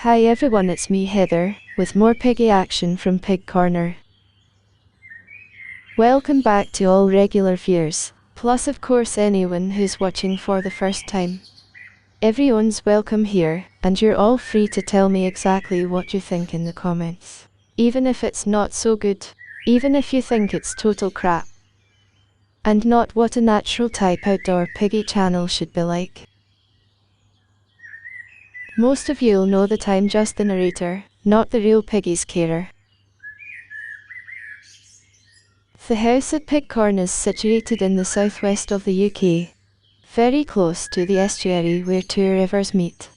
Hi everyone, it's me Heather, with more piggy action from Pig Corner. Welcome back to all regular viewers, plus of course anyone who's watching for the first time. Everyone's welcome here, and you're all free to tell me exactly what you think in the comments. Even if it's not so good, even if you think it's total crap, and not what a natural type outdoor piggy channel should be like. Most of you'll know that I'm just the narrator, not the real Piggies carer. The house at Pig Corner is situated in the southwest of the UK, very close to the estuary where two rivers meet.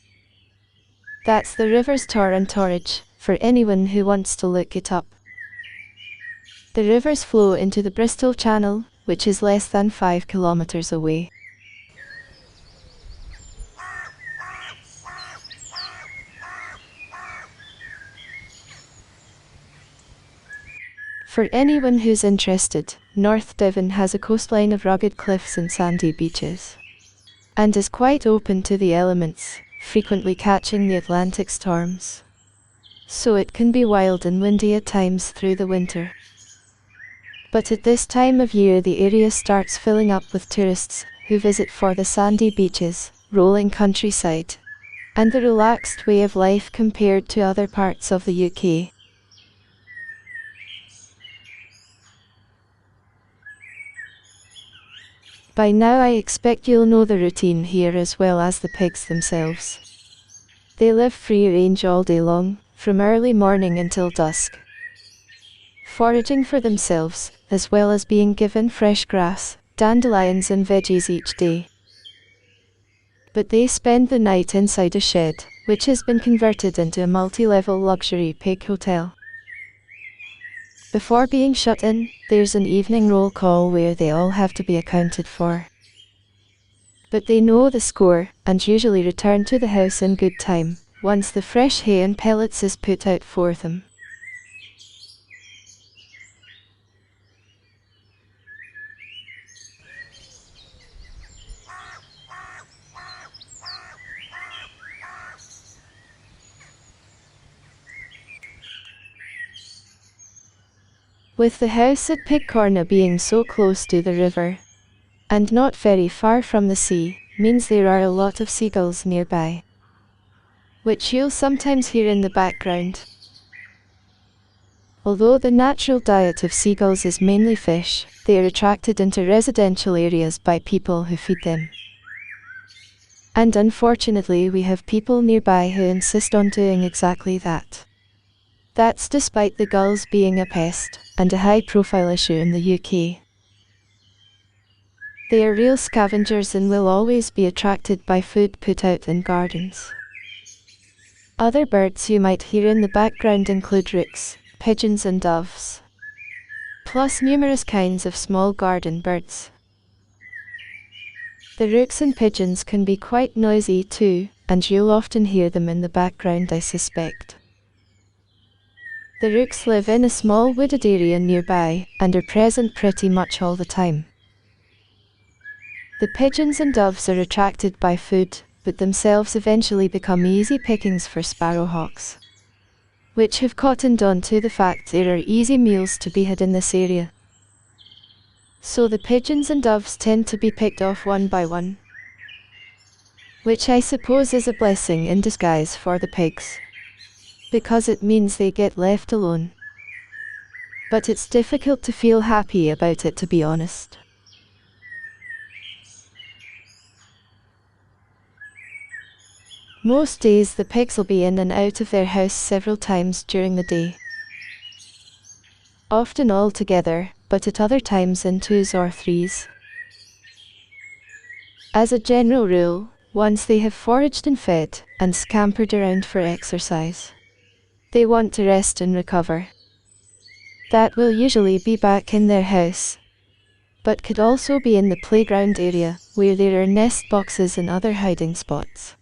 That's the rivers Tor and Torridge, for anyone who wants to look it up. The rivers flow into the Bristol Channel, which is less than 5 kilometers away. For anyone who's interested, North Devon has a coastline of rugged cliffs and sandy beaches, and is quite open to the elements, frequently catching the Atlantic storms. So it can be wild and windy at times through the winter. But at this time of year the area starts filling up with tourists who visit for the sandy beaches, rolling countryside, and the relaxed way of life compared to other parts of the UK. By now I expect you'll know the routine here as well as the pigs themselves. They live free range all day long, from early morning until dusk, foraging for themselves, as well as being given fresh grass, dandelions and veggies each day. But they spend the night inside a shed, which has been converted into a multi-level luxury pig hotel. Before being shut in, there's an evening roll call where they all have to be accounted for. But they know the score, and usually return to the house in good time, once the fresh hay and pellets is put out for them. With the house at Pig Corner being so close to the river, and not very far from the sea, means there are a lot of seagulls nearby, which you'll sometimes hear in the background. Although the natural diet of seagulls is mainly fish, they are attracted into residential areas by people who feed them. And unfortunately we have people nearby who insist on doing exactly that. That's despite the gulls being a pest, and a high-profile issue in the UK. They are real scavengers and will always be attracted by food put out in gardens. Other birds you might hear in the background include rooks, pigeons and doves, plus numerous kinds of small garden birds. The rooks and pigeons can be quite noisy too, and you'll often hear them in the background, I suspect. The rooks live in a small wooded area nearby, and are present pretty much all the time. The pigeons and doves are attracted by food, but themselves eventually become easy pickings for sparrowhawks, which have cottoned on to the fact there are easy meals to be had in this area. So the pigeons and doves tend to be picked off one by one, which I suppose is a blessing in disguise for the pigs, because it means they get left alone. But it's difficult to feel happy about it, to be honest. Most days the pigs will be in and out of their house several times during the day. Often all together, but at other times in twos or threes. As a general rule, once they have foraged and fed, and scampered around for exercise, they want to rest and recover. That will usually be back in their house, but could also be in the playground area, where there are nest boxes and other hiding spots.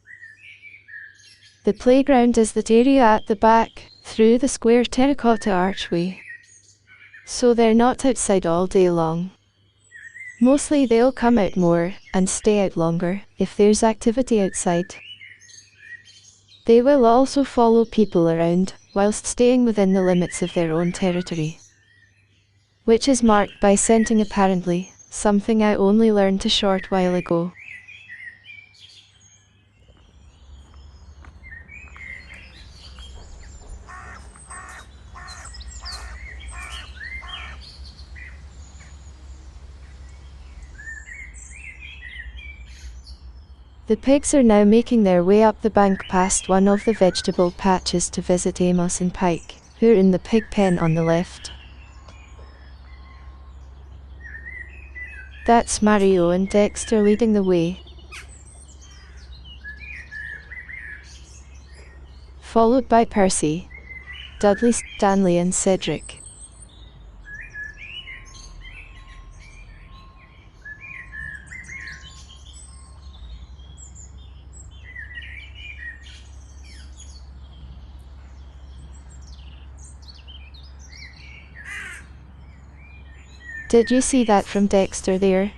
The playground is that area at the back, through the square terracotta archway. So they're not outside all day long. Mostly they'll come out more, and stay out longer, if there's activity outside. They will also follow people around, whilst staying within the limits of their own territory, which is marked by scenting apparently, something I only learned a short while ago. The pigs are now making their way up the bank past one of the vegetable patches to visit Amos and Pike, who are in the pig pen on the left. That's Mario and Dexter leading the way, followed by Percy, Dudley, Stanley and Cedric. Did you see that from Dexter there?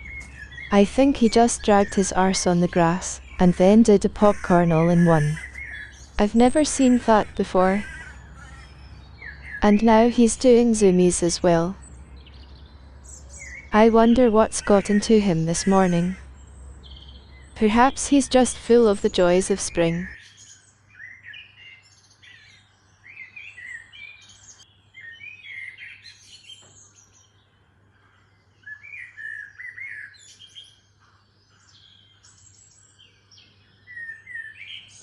I think he just dragged his arse on the grass, and then did a popcorn all in one. I've never seen that before. And now he's doing zoomies as well. I wonder what's got into him this morning. Perhaps he's just full of the joys of spring.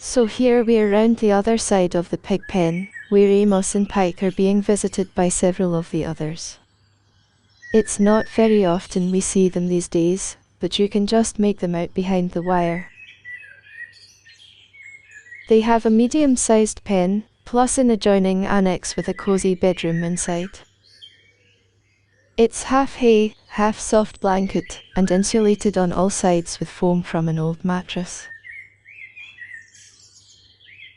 So here we are round the other side of the pig pen, where Amos and Pike are being visited by several of the others. It's not very often we see them these days, but you can just make them out behind the wire. They have a medium-sized pen, plus an adjoining annex with a cozy bedroom inside. It's half hay, half soft blanket, and insulated on all sides with foam from an old mattress.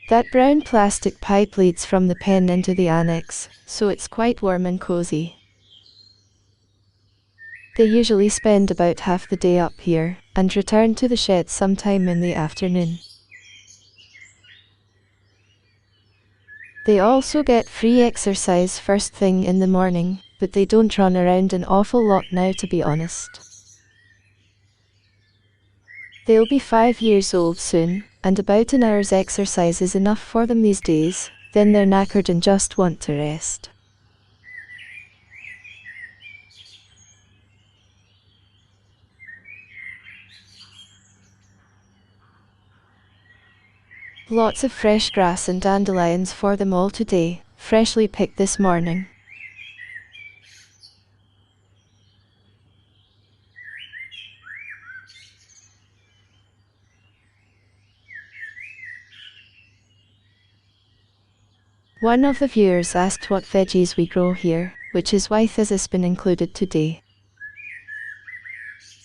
That brown plastic pipe leads from the pen into the annex, so it's quite warm and cozy. They usually spend about half the day up here, and return to the shed sometime in the afternoon. They also get free exercise first thing in the morning, but they don't run around an awful lot now, to be honest. They'll be 5 years old soon, and about an hour's exercise is enough for them these days, then they're knackered and just want to rest. Lots of fresh grass and dandelions for them all today, freshly picked this morning. One of the viewers asked what veggies we grow here, which is why this has been included today.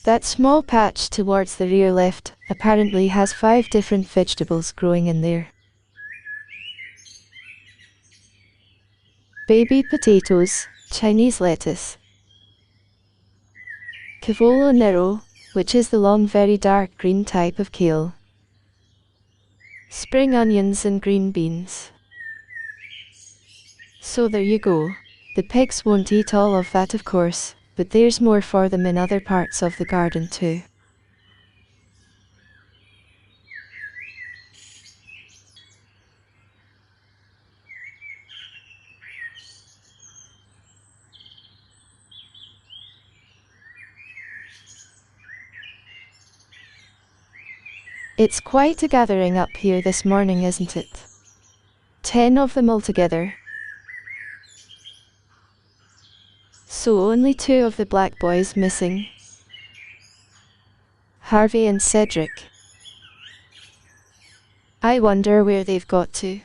That small patch towards the rear left apparently has 5 different vegetables growing in there. Baby potatoes, Chinese lettuce, cavolo nero, which is the long very dark green type of kale, spring onions and green beans. So there you go. The pigs won't eat all of that, of course, but there's more for them in other parts of the garden too. It's quite a gathering up here this morning, isn't it? 10 of them altogether. So only 2 of the black boys missing. Harvey and Cedric. I wonder where they've got to.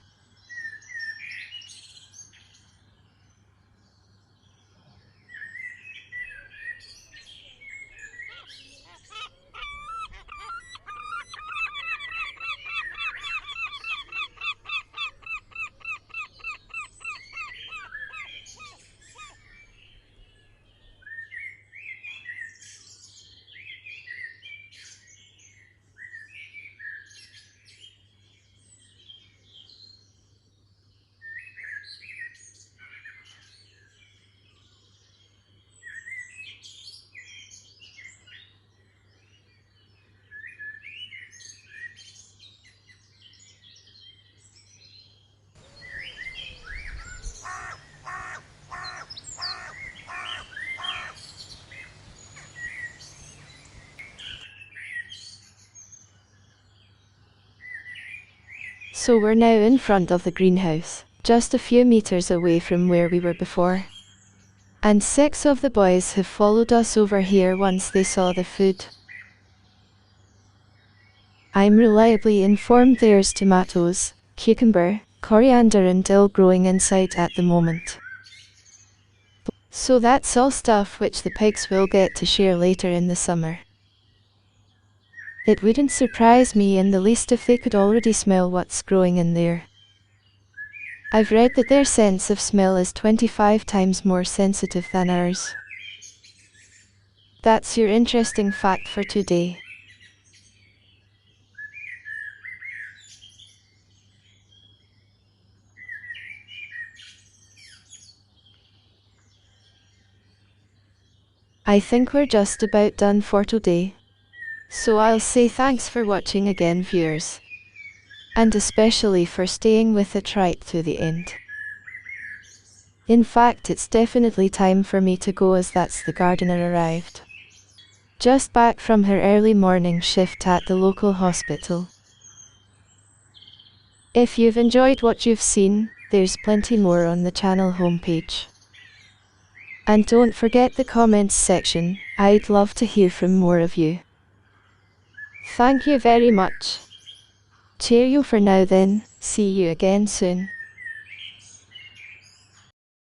So we're now in front of the greenhouse, just a few meters away from where we were before. And 6 of the boys have followed us over here once they saw the food. I'm reliably informed there's tomatoes, cucumber, coriander and dill growing inside at the moment. So that's all stuff which the pigs will get to share later in the summer. It wouldn't surprise me in the least if they could already smell what's growing in there. I've read that their sense of smell is 25 times more sensitive than ours. That's your interesting fact for today. I think we're just about done for today. So I'll say thanks for watching again, viewers. And especially for staying with it right to the end. In fact, it's definitely time for me to go as that's the gardener arrived. Just back from her early morning shift at the local hospital. If you've enjoyed what you've seen, there's plenty more on the channel homepage. And don't forget the comments section, I'd love to hear from more of you. Thank you very much. Cheerio for now then, see you again soon.